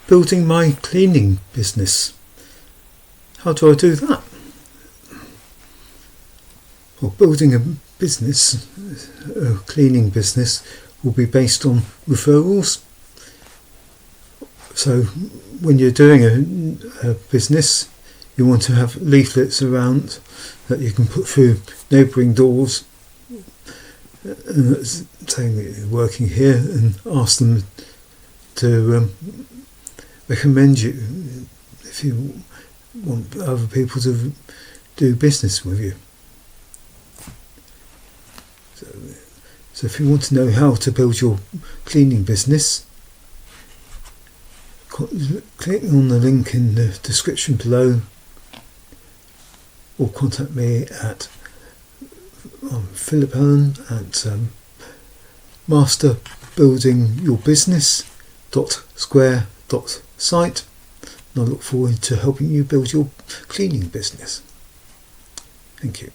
building my cleaning business. How do I do that? Well, building a business, a cleaning business, will be based on referrals. So when you're doing a business, you want to have leaflets around that you can put through neighbouring doors saying that you're working here, and ask them to recommend you if you want other people to do business with you. So if you want to know how to build your cleaning business, click on the link in the description below, or contact me at Philip Allen at masterbuildingyourbusiness.square.site, and I look forward to helping you build your cleaning business. Thank you.